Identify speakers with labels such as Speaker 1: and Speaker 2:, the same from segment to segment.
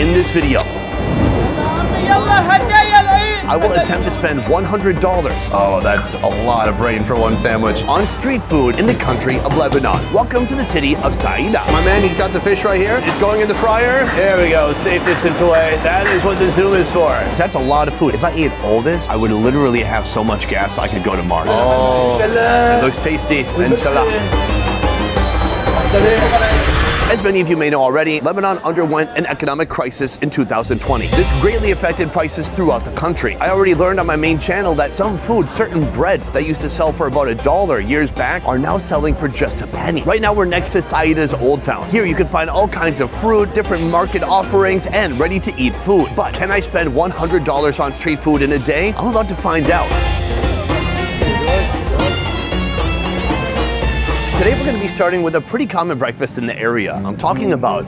Speaker 1: in this video, I will attempt to spend $100. Oh, that's a lot of brain for one sandwich. On street food in the country of Lebanon. Welcome to the city of Saida. My man, he's got the fish right here. It's going in the fryer. There we go, safe distance away. That is what the zoom is for. That's a lot of food. If I ate all this, I would literally have so much gas I could go to Mars. Oh, it looks tasty. Inshallah. As many of you may know already, Lebanon underwent an economic crisis in 2020. This greatly affected prices throughout the country. I already learned on my main channel that some food, certain breads that used to sell for about $1 years back, are now selling for just a penny. Right now we're next to Saida's Old Town. Here you can find all kinds of fruit, different market offerings, and ready-to-eat food. But can I spend $100 on street food in a day? I'm about to find out. Today we're going to be starting with a pretty common breakfast in the area. I'm talking about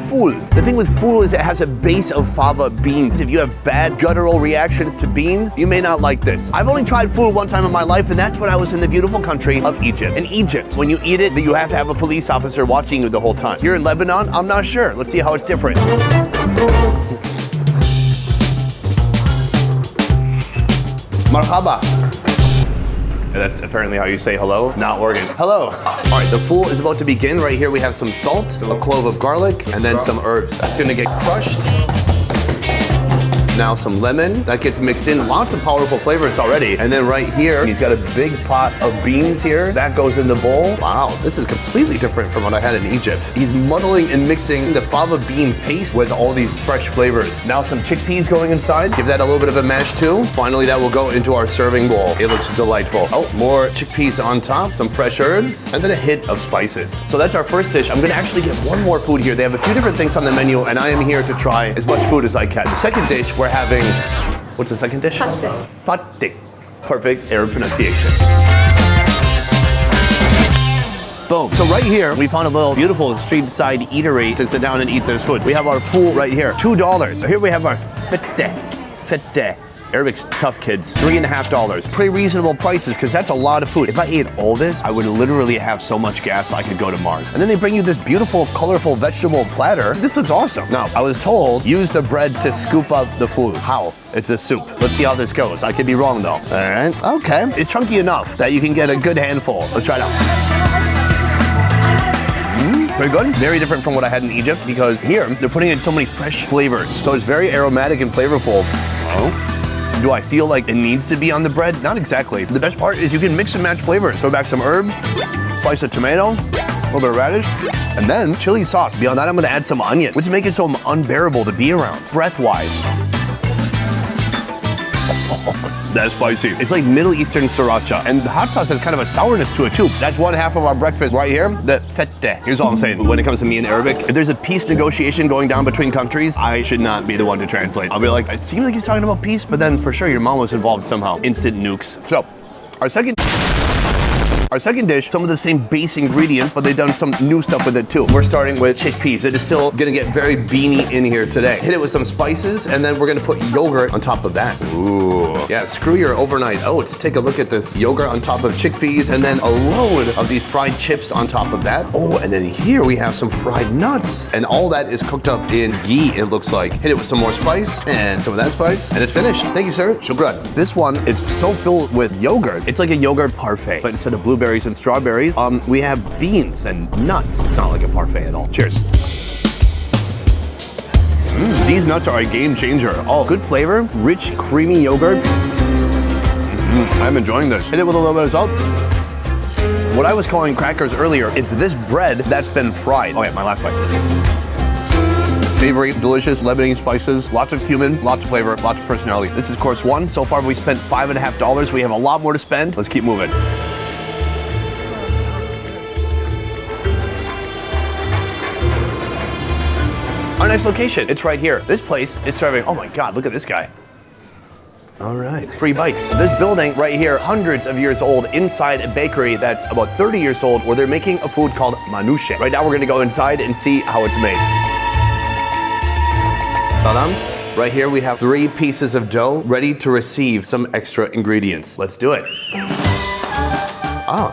Speaker 1: ful. The thing with ful is it has a base of fava beans. If you have bad guttural reactions to beans, you may not like this. I've only tried ful one time in my life, and that's when I was in the beautiful country of Egypt. In Egypt, when you eat it, you have to have a police officer watching you the whole time. Here in Lebanon, I'm not sure. Let's see how it's different. Marhaba. That's apparently how you say hello. Not working. Hello. All right, the ful is about to begin. Right here we have some salt, a clove of garlic, and then some herbs. That's gonna get crushed. Now some lemon, that gets mixed in. Lots of powerful flavors already. And then right here, he's got a big pot of beans here. That goes in the bowl. Wow, this is completely different from what I had in Egypt. He's muddling and mixing the fava bean paste with all these fresh flavors. Now some chickpeas going inside. Give that a little bit of a mash too. Finally, that will go into our serving bowl. It looks delightful. Oh, more chickpeas on top, some fresh herbs, and then a hit of spices. So that's our first dish. I'm gonna actually get one more food here. They have a few different things on the menu, and I am here to try as much food as I can. The second dish, we're having, what's the second dish?
Speaker 2: Fatteh.
Speaker 1: Fatteh. Perfect Arab pronunciation. Boom. So right here, we found a little beautiful street side eatery to sit down and eat this food. We have our ful right here, $2. So here we have our fatteh. Fatteh. Arabic's tough, kids. $3.50. Pretty reasonable prices, because that's a lot of food. If I ate all this, I would literally have so much gas I could go to Mars. And then they bring you this beautiful, colorful vegetable platter. This looks awesome. Now, I was told, use the bread to scoop up the ful. How? It's a soup. Let's see how this goes. I could be wrong, though. All right. Okay. It's chunky enough that you can get a good handful. Let's try it out. Very good. Very different from what I had in Egypt, because here, they're putting in so many fresh flavors. So it's very aromatic and flavorful. Oh. Do I feel like it needs to be on the bread? Not exactly. The best part is you can mix and match flavors. Throw back some herbs, slice of tomato, a little bit of radish, and then chili sauce. Beyond that, I'm gonna add some onion, which make it so unbearable to be around, breath-wise. That's spicy. It's like Middle Eastern sriracha. And the hot sauce has kind of a sourness to it too. That's one half of our breakfast right here, the fatteh. Here's all I'm saying. When it comes to me in Arabic, if there's a peace negotiation going down between countries, I should not be the one to translate. I'll be like, it seems like he's talking about peace, but then for sure your mom was involved somehow. Instant nukes. So, our second dish, some of the same base ingredients, but they've done some new stuff with it too. We're starting with chickpeas. It is still gonna get very beany in here today. Hit it with some spices, and then we're gonna put yogurt on top of that. Ooh. Yeah, screw your overnight oats. Take a look at this yogurt on top of chickpeas, and then a load of these fried chips on top of that. Oh, and then here we have some fried nuts. And all that is cooked up in ghee, it looks like. Hit it with some more spice, and some of that spice, and it's finished. Thank you, sir. Shukran. This one, it's so filled with yogurt. It's like a yogurt parfait, but instead of blueberries and strawberries, we have beans and nuts. It's not like a parfait at all. Cheers. These nuts are a game changer. Oh, good flavor, rich, creamy yogurt. I'm enjoying this. Hit it with a little bit of salt. What I was calling crackers earlier, it's this bread that's been fried. Oh yeah, my last bite. Savory, delicious Lebanese spices, lots of cumin, lots of flavor, lots of personality. This is course one. So far we spent $5.50. We have a lot more to spend. Let's keep moving. Our next location, it's right here. This place is serving, oh my God, look at this guy. All right, free bites. This building right here, hundreds of years old, inside a bakery that's about 30 years old, where they're making a food called manoushe. Right now we're gonna go inside and see how it's made. Salam. Right here we have 3 pieces of dough ready to receive some extra ingredients. Let's do it.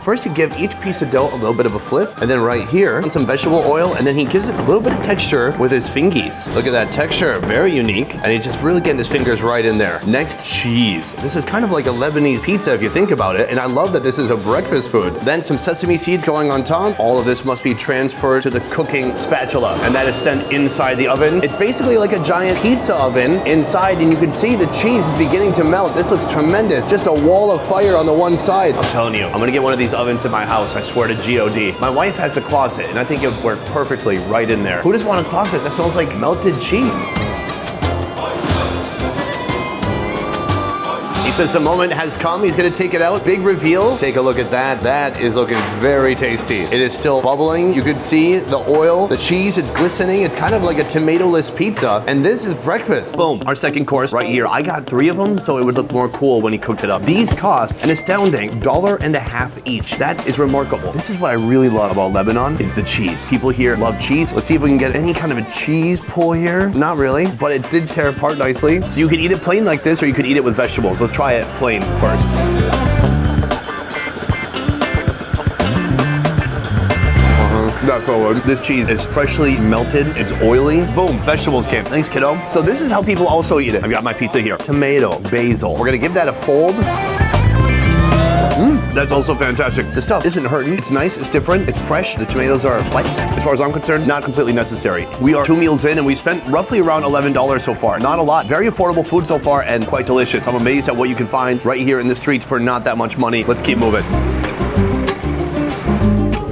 Speaker 1: First you give each piece of dough a little bit of a flip, and then right here, some vegetable oil, and then he gives it a little bit of texture with his fingies. Look at that texture, very unique, and he's just really getting his fingers right in there. Next, cheese. This is kind of like a Lebanese pizza if you think about it, and I love that this is a breakfast food. Then some sesame seeds going on top. All of this must be transferred to the cooking spatula, and that is sent inside the oven. It's basically like a giant pizza oven inside, and you can see the cheese is beginning to melt. This looks tremendous. Just a wall of fire on the one side. I'm telling you, I'm gonna get one of these ovens in my house, I swear to God. My wife has a closet, and I think it would work perfectly right in there. Who doesn't want a closet that smells like melted cheese? He says the moment has come. He's gonna take it out. Big reveal. Take a look at that. That is looking very tasty. It is still bubbling. You can see the oil, the cheese, it's glistening. It's kind of like a tomato-less pizza. And this is breakfast. Boom, our second course right here. I got 3 of them, so it would look more cool when he cooked it up. These cost an astounding $1.50 each. That is remarkable. This is what I really love about Lebanon, is the cheese. People here love cheese. Let's see if we can get any kind of a cheese pull here. Not really, but it did tear apart nicely. So you could eat it plain like this, or you could eat it with vegetables. Let's try it plain first. That's forward. This cheese is freshly melted. It's oily. Boom, vegetables came. Thanks, kiddo. So this is how people also eat it. I've got my pizza here. Tomato, basil. We're gonna give that a fold. That's also fantastic. The stuff isn't hurting. It's nice, it's different, it's fresh. The tomatoes are light. As far as I'm concerned, not completely necessary. We are 2 meals in and we spent roughly around $11 so far. Not a lot. Very affordable food so far and quite delicious. I'm amazed at what you can find right here in the streets for not that much money. Let's keep moving.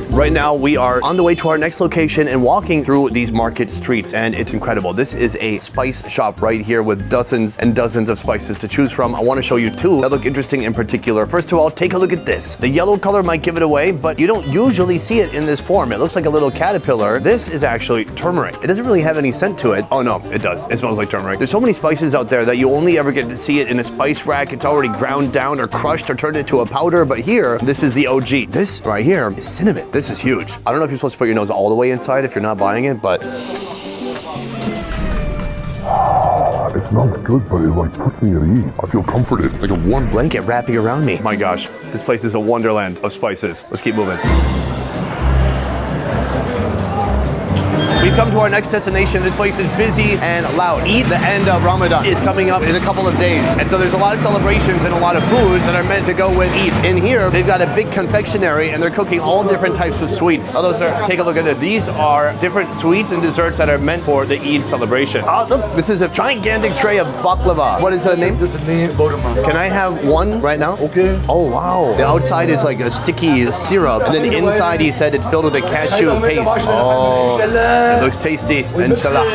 Speaker 1: Right now, we are on the way to our next location and walking through these market streets, and it's incredible. This is a spice shop right here with dozens and dozens of spices to choose from. I want to show you 2 that look interesting in particular. First of all, take a look at this. The yellow color might give it away, but you don't usually see it in this form. It looks like a little caterpillar. This is actually turmeric. It doesn't really have any scent to it. Oh no, it does. It smells like turmeric. There's so many spices out there that you only ever get to see it in a spice rack. It's already ground down or crushed or turned into a powder, but here, this is the OG. This right here is cinnamon. This is huge. I don't know if you're supposed to put your nose all the way inside if you're not buying it, but...
Speaker 2: It smells good, but it like puts me at ease. I feel comforted, like a warm
Speaker 1: blanket wrapping around me. My gosh, this place is a wonderland of spices. Let's keep moving. We've come to our next destination. This place is busy and loud. Eid, the end of Ramadan, is coming up in a couple of days. And so there's a lot of celebrations and a lot of foods that are meant to go with Eid. In here, they've got a big confectionery and they're cooking all different types of sweets. Although, sir, take a look at this. These are different sweets and desserts that are meant for the Eid celebration. Oh, look, this is a gigantic tray of baklava. What is the name?
Speaker 3: This is the name,
Speaker 1: Can I have one right now?
Speaker 3: Okay.
Speaker 1: Oh, wow. The outside is like a sticky syrup. And then inside, he said it's filled with a cashew paste. Oh. It looks tasty, inshallah.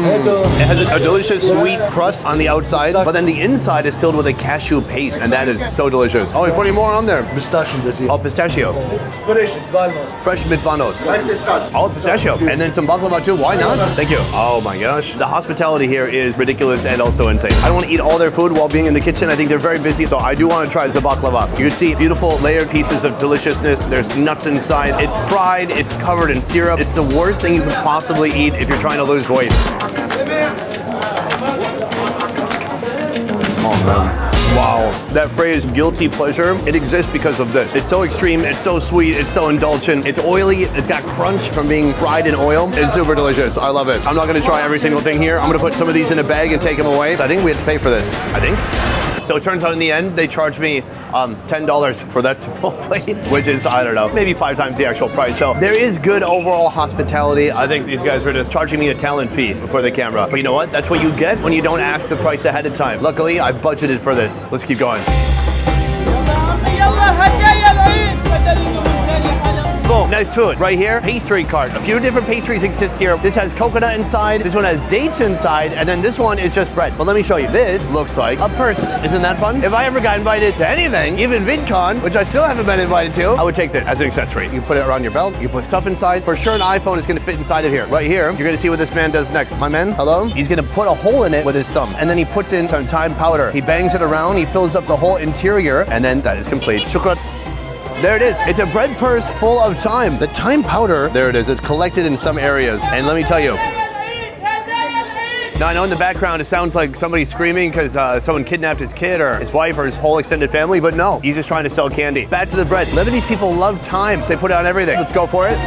Speaker 1: It has a delicious sweet crust on the outside, but then the inside is filled with a cashew paste, and that is so delicious. Oh, you're putting more on there.
Speaker 3: Pistachio.
Speaker 1: Oh, pistachio.
Speaker 3: This is fresh mitvanos.
Speaker 1: Fresh mitvanos. Oh, pistachio. And then some baklava too. Why not? Thank you. Oh my gosh. The hospitality here is ridiculous and also insane. I don't want to eat all their food while being in the kitchen. I think they're very busy, so I do want to try the baklava. You can see beautiful layered pieces of deliciousness. There's nuts inside. It's fried. It's covered in syrup. It's the worst thing you could possibly eat if you're trying to lose weight. Oh man. Wow, that phrase, guilty pleasure, it exists because of this. It's so extreme, it's so sweet, it's so indulgent, it's oily, it's got crunch from being fried in oil. It's super delicious, I love it. I'm not gonna try every single thing here. I'm gonna put some of these in a bag and take them away. So I think we have to pay for this, I think. So it turns out in the end, they charged me $10 for that small plate, which is, I don't know, maybe 5 times the actual price. So there is good overall hospitality. I think these guys were just charging me a talent fee for the camera. But you know what? That's what you get when you don't ask the price ahead of time. Luckily, I've budgeted for this. Let's keep going. Boom, nice food. Right here, pastry cart. A few different pastries exist here. This has coconut inside, this one has dates inside, and then this one is just bread. But let me show you. This looks like a purse. Isn't that fun? If I ever got invited to anything, even VidCon, which I still haven't been invited to, I would take this as an accessory. You put it around your belt, you put stuff inside. For sure, an iPhone is gonna fit inside of here. Right here, you're gonna see what this man does next. My man, hello? He's gonna put a hole in it with his thumb, and then he puts in some thyme powder. He bangs it around, he fills up the whole interior, and then that is complete. Shukran. There it is. It's a bread purse full of thyme. The thyme powder, there it is. It's collected in some areas. And let me tell you, Now I know in the background it sounds like somebody screaming because someone kidnapped his kid or his wife or his whole extended family, but no, he's just trying to sell candy. Back to the bread. Lebanese people love thyme, so they put it on everything. Let's go for it.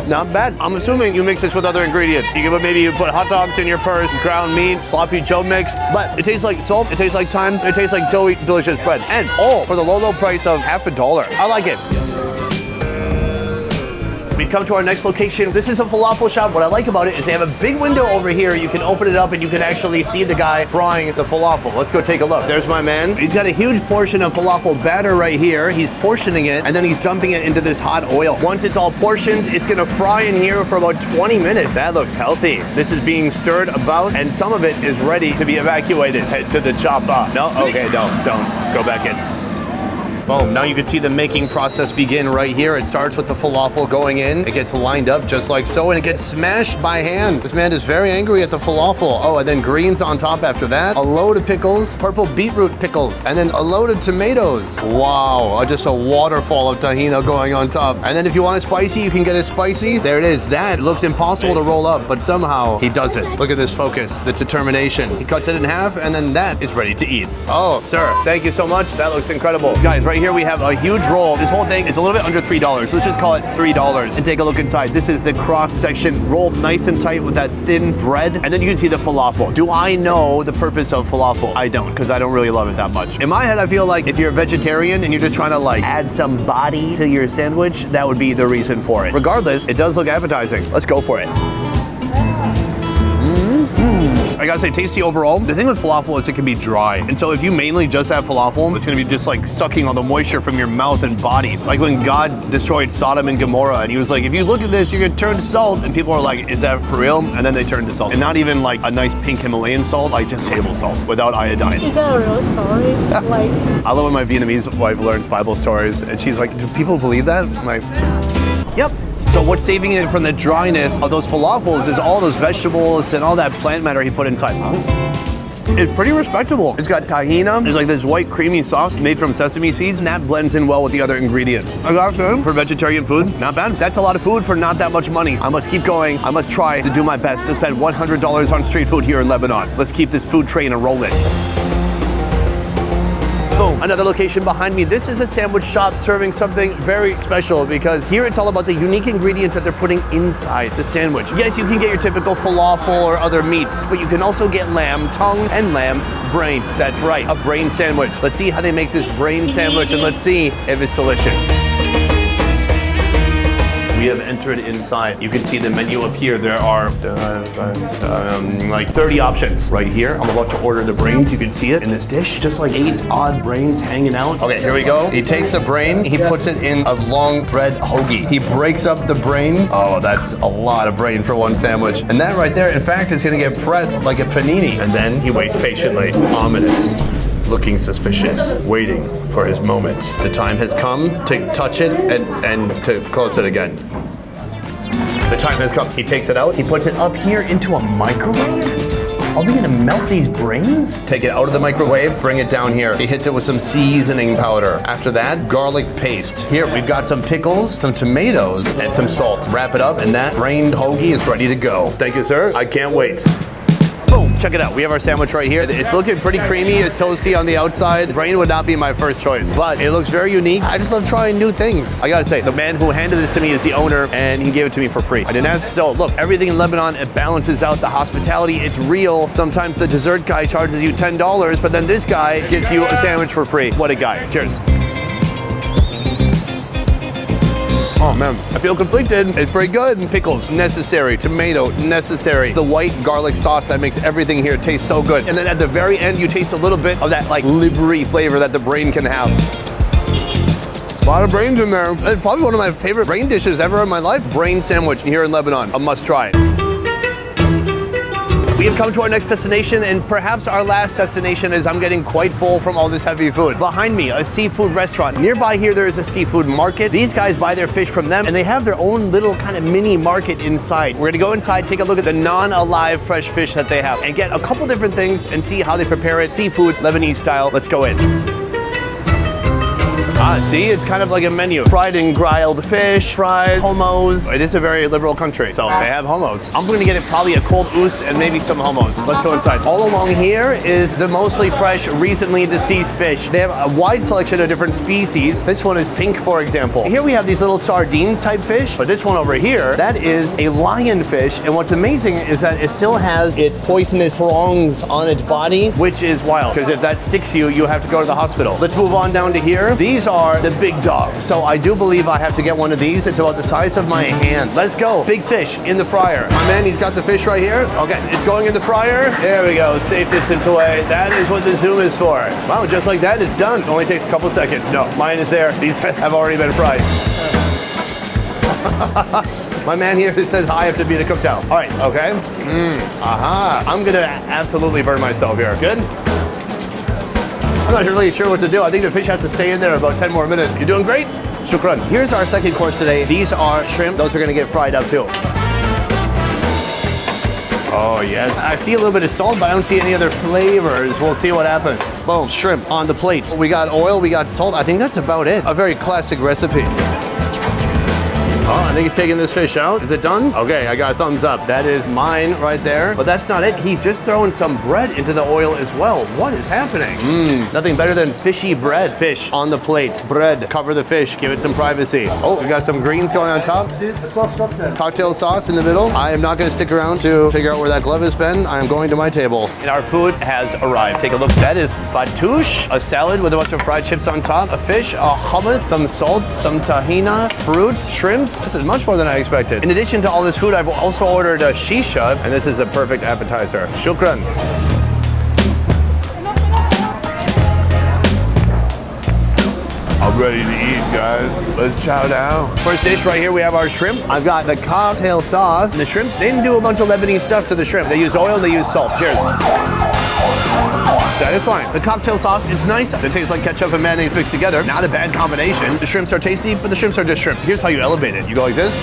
Speaker 1: Not bad. I'm assuming you mix this with other ingredients. You can maybe put hot dogs in your purse, ground meat, sloppy Joe mix, but it tastes like salt, it tastes like thyme, it tastes like doughy, delicious bread. And all for the low price of $50. I like it. We come to our next location. This is a falafel shop. What I like about it is they have a big window over here. You can open it up and you can actually see the guy frying the falafel. Let's go take a look. There's my man. He's got a huge portion of falafel batter right here. He's portioning it and then he's dumping it into this hot oil. Once it's all portioned, it's gonna fry in here for about 20 minutes. That looks healthy. This is being stirred about and some of it is ready to be evacuated. Head to the chopper. No? Okay, don't. Go back in. Boom, now you can see the making process begin right here. It starts with the falafel going in. It gets lined up just like so, and it gets smashed by hand. This man is very angry at the falafel. Oh, and then greens on top after that. A load of pickles, purple beetroot pickles, and then a load of tomatoes. Wow, just a waterfall of tahina going on top. And then if you want it spicy, you can get it spicy. There it is. That looks impossible to roll up, but somehow he does it. Look at this focus, the determination. He cuts it in half, and then that is ready to eat. Oh, sir, thank you so much. That looks incredible. Guys, right here we have a huge roll. This whole thing is a little bit under $3. Let's just call it $3 and take a look inside. This is the cross section rolled nice and tight with that thin bread. And then you can see the falafel. Do I know the purpose of falafel? I don't, because I don't really love it that much. In my head, I feel like if you're a vegetarian and you're just trying to like add some body to your sandwich, that would be the reason for it. Regardless, it does look appetizing. Let's go for it. I gotta say, tasty overall. The thing with falafel is it can be dry. And so if you mainly just have falafel, it's gonna be just like sucking all the moisture from your mouth and body. Like when God destroyed Sodom and Gomorrah and he was like, if you look at this, you're gonna turn to salt. And people are like, is that for real? And then they turn to salt. And not even like a nice pink Himalayan salt, like just table salt without iodine.
Speaker 4: Is that a real story? Like,
Speaker 1: I love when my Vietnamese wife learns Bible stories and she's like, do people believe that? I'm like, yep. So what's saving it from the dryness of those falafels is all those vegetables and all that plant matter he put inside. It's pretty respectable. It's got tahina. There's like this white creamy sauce made from sesame seeds, and that blends in well with the other ingredients. I got some for vegetarian food. Not bad. That's a lot of food for not that much money. I must keep going. I must try to do my best to spend $100 on street food here in Lebanon. Let's keep this food train a-rolling. Boom, another location behind me. This is a sandwich shop serving something very special because here it's all about the unique ingredients that they're putting inside the sandwich. Yes, you can get your typical falafel or other meats, but you can also get lamb tongue and lamb brain. That's right, a brain sandwich. Let's see how they make this brain sandwich and let's see if it's delicious. We have entered inside. You can see the menu up here. There are like 30 options right here. I'm about to order the brains. You can see it in this dish. Just like 8 odd brains hanging out. Okay, here we go. He takes the brain, he puts it in a long bread hoagie. He breaks up the brain. Oh, that's a lot of brain for one sandwich. And that right there, in fact, is gonna get pressed like a panini. And then he waits patiently. Ominous. Looking suspicious, waiting for his moment. The time has come to touch it and to close it again. The time has come. He takes it out, he puts it up here into a microwave? Are we gonna melt these brains? Take it out of the microwave, bring it down here. He hits it with some seasoning powder. After that, garlic paste. Here, we've got some pickles, some tomatoes, and some salt. Wrap it up, and that brained hoagie is ready to go. Thank you, sir. I can't wait. Boom, check it out. We have our sandwich right here. It's looking pretty creamy. It's toasty on the outside. Brain would not be my first choice, but it looks very unique. I just love trying new things. I gotta say, the man who handed this to me is the owner, and he gave it to me for free. I didn't ask. So look, everything in Lebanon, it balances out the hospitality. It's real. Sometimes the dessert guy charges you $10, but then this guy gives you a sandwich for free. What a guy. Cheers. Oh man, I feel conflicted. It's pretty good. Pickles, necessary. Tomato, necessary. The white garlic sauce that makes everything here taste so good. And then at the very end, you taste a little bit of that like livery flavor that the brain can have. A lot of brains in there. It's probably one of my favorite brain dishes ever in my life. Brain sandwich here in Lebanon, a must try. We have come to our next destination, and perhaps our last destination as I'm getting quite full from all this heavy food. Behind me, a seafood restaurant. Nearby here, there is a seafood market. These guys buy their fish from them, and they have their own little kind of mini market inside. We're gonna go inside, take a look at the non-alive fresh fish that they have, and get a couple different things and see how they prepare it, seafood, Lebanese style. Let's go in. Ah, see, it's kind of like a menu. Fried and grilled fish, fried hummus. It is a very liberal country, so they have hummus. I'm gonna get it probably a cold oust and maybe some hummus. Let's go inside. All along here is the mostly fresh, recently deceased fish. They have a wide selection of different species. This one is pink, for example. Here we have these little sardine type fish, but this one over here, that is a lionfish. And what's amazing is that it still has its poisonous prongs on its body, which is wild, because if that sticks you, you have to go to the hospital. Let's move on down to here. These are the big dogs. So I do believe I have to get one of these. It's about the size of my hand. Let's go. Big fish in the fryer. My man, he's got the fish right here. Okay, it's going in the fryer. There we go, safe distance away. That is what the zoom is for. Wow, just like that, it's done. It only takes a couple seconds. No, mine is there. These have already been fried. My man here says I have to be the cook now. All right, okay. Aha. I'm gonna absolutely burn myself here. Good? I'm not really sure what to do. I think the fish has to stay in there about 10 more minutes. You're doing great. Shukran. Here's our second course today. These are shrimp. Those are gonna get fried up too. Oh yes. I see a little bit of salt, but I don't see any other flavors. We'll see what happens. Boom, shrimp on the plate. We got oil, we got salt. I think that's about it. A very classic recipe. Oh, I think he's taking this fish out. Is it done? Okay, I got a thumbs up. That is mine right there. But that's not it. He's just throwing some bread into the oil as well. What is happening? Nothing better than fishy bread. Fish on the plate. Bread. Cover the fish. Give it some privacy. Oh, we got some greens going on top. Cocktail sauce in the middle. I am not going to stick around to figure out where that glove has been. I am going to my table. And our food has arrived. Take a look. That is fattoush, a salad with a bunch of fried chips on top, a fish, a hummus, some salt, some tahina, fruit, shrimps. This is much more than I expected. In addition to all this food, I've also ordered a shisha, and this is a perfect appetizer. Shukran. I'm ready to eat, guys. Let's chow down. First dish right here, we have our shrimp. I've got the cocktail sauce. And the shrimp, they didn't do a bunch of Lebanese stuff to the shrimp. They used oil, they used salt. Cheers. That is fine. The cocktail sauce is nice. It tastes like ketchup and mayonnaise mixed together. Not a bad combination. The shrimps are tasty, but the shrimps are just shrimp. Here's how you elevate it. You go like this.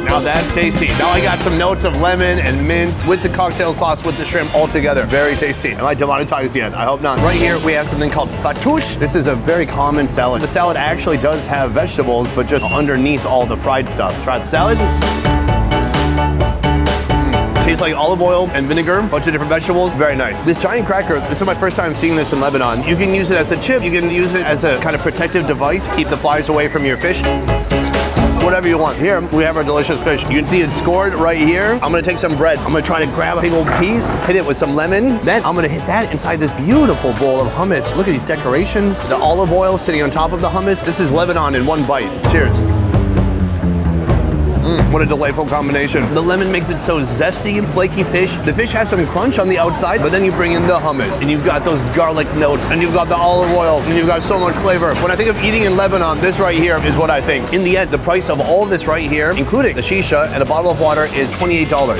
Speaker 1: Now that's tasty. Now I got some notes of lemon and mint with the cocktail sauce with the shrimp all together. Very tasty. Am I demonetized yet? I hope not. Right here we have something called fattoush. This is a very common salad. The salad actually does have vegetables, but just underneath all the fried stuff. Try the salad. Tastes like olive oil and vinegar, a bunch of different vegetables, very nice. This giant cracker, this is my first time seeing this in Lebanon. You can use it as a chip, you can use it as a kind of protective device, keep the flies away from your fish. Whatever you want. Here, we have our delicious fish. You can see it's scored right here. I'm gonna take some bread. I'm gonna try to grab a big old piece, hit it with some lemon. Then I'm gonna hit that inside this beautiful bowl of hummus. Look at these decorations. The olive oil sitting on top of the hummus. This is Lebanon in one bite. Cheers. What a delightful combination. The lemon makes it so zesty, flaky fish. The fish has some crunch on the outside, but then you bring in the hummus, and you've got those garlic notes, and you've got the olive oil, and you've got so much flavor. When I think of eating in Lebanon, this right here is what I think. In the end, the price of all of this right here, including the shisha and a bottle of water, is $28.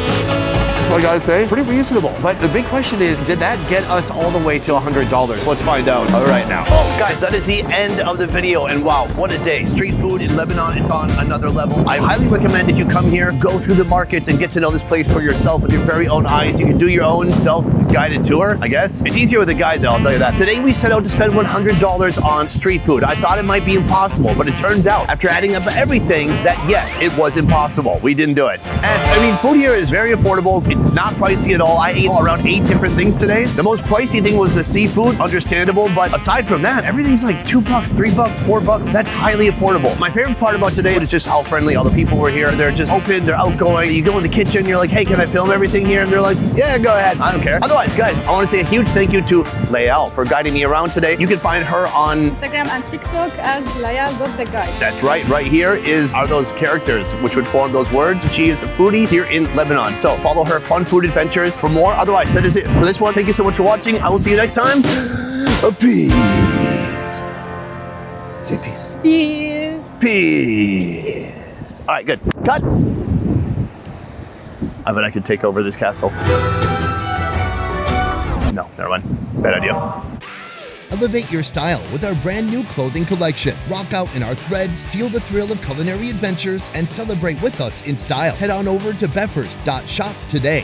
Speaker 1: So I gotta say, pretty reasonable. But the big question is, did that get us all the way to $100? Let's find out right now. Oh, guys, that is the end of the video. And wow, what a day. Street food in Lebanon, it's on another level. I highly recommend if you come here, go through the markets and get to know this place for yourself with your very own eyes. You can do your own self-guided tour, I guess. It's easier with a guide though, I'll tell you that. Today we set out to spend $100 on street food. I thought it might be impossible, but it turned out, after adding up everything, that yes, it was impossible. We didn't do it. And I mean, food here is very affordable. It's not pricey at all. I ate around 8 different things today. The most pricey thing was the seafood, understandable, but aside from that, everything's like $2, $3, $4. That's highly affordable. My favorite part about today is just how friendly all the people were here. They're just open, they're outgoing. You go in the kitchen, you're like, hey, can I film everything here? And they're like, yeah, go ahead. I don't care. Otherwise, guys, I want to say a huge thank you to Layal for guiding me around today. You can find her on
Speaker 4: Instagram and TikTok as Layal.theguide.
Speaker 1: That's right. Right here are those characters which would form those words. She is a foodie here in Lebanon. So follow her fun food adventures for more. Otherwise, that is it for this one. Thank you so much for watching. I will see you next time. Peace. Say peace.
Speaker 4: Peace.
Speaker 1: Peace. All right, good. Cut. I bet I could take over this castle. No, never mind. Bad idea.
Speaker 5: Elevate your style with our brand new clothing collection. Rock out in our threads, feel the thrill of culinary adventures, and celebrate with us in style. Head on over to beffers.shop today.